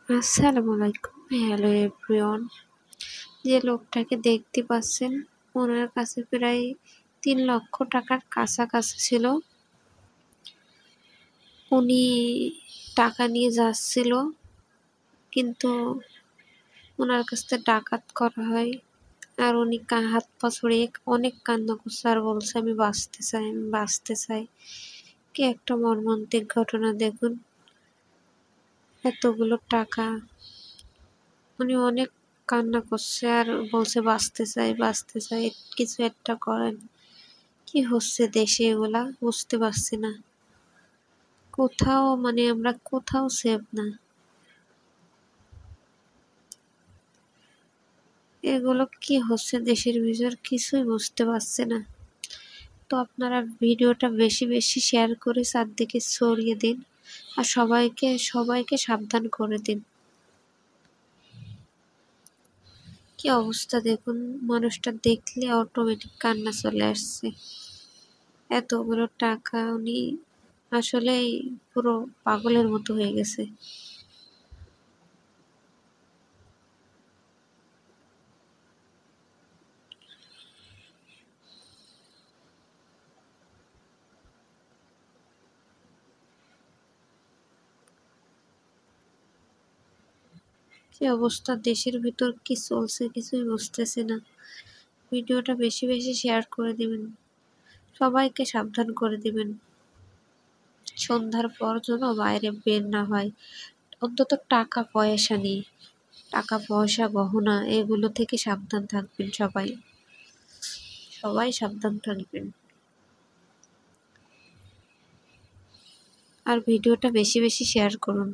আসসালামু আলাইকুম। Hello everyone. যে লোকটাকে দেখতে পাচ্ছেন, ওনার কাছে প্রায় ৩ লক্ষ টাকার কাছাকাছি ছিল। উনি টাকা নিয়ে যাচ্ছিল, কিন্তু ওনার কাছ থেকে ডাকাত করা হয়। আর উনি হাত পা ছড়িয়ে অনেক কান্না করছে আর বলছে, আমি বাঁচতে চাই, আমি বাঁচতে চাই। কি একটা মর্মান্তিক ঘটনা দেখুন। এতগুলো টাকা, উনি অনেক কান্না করছে আর বলছে বাঁচতে চাই, বাঁচতে চাই, কিছু একটা করেন। কি হচ্ছে দেশে এগুলা বুঝতে পারছি না। কোথাও আমরা কোথাও সেফ না। এগুলো কি হচ্ছে দেশের ভিতর কিছুই বুঝতে পারছি না। তো আপনারা ভিডিওটা বেশি বেশি শেয়ার করে চারদিকে ছড়িয়ে দিন আর সবাইকে সাবধান করে দিন। কি অবস্থা দেখুন, মানুষটা দেখলে অটোমেটিক কান্না চলে আসছে। এতগুলো টাকা উনি আসলেই পুরো পাগলের মতো হয়ে গেছে। কি অবস্থা দেশের ভিতর, কি চলছে কিছুই বুঝতেছি না। ভিডিওটা বেশি বেশি শেয়ার করে দিবেন, সবাইকে সাবধান করে দিবেন। সন্ধ্যার পর যেন বাইরে বের না হয়। অন্তত টাকা পয়সা নিয়ে, টাকা পয়সা গহনা এগুলো থেকে সাবধান থাকবেন সবাই। সবাই সাবধান থাকবেন। আর ভিডিওটা বেশি বেশি শেয়ার করুন।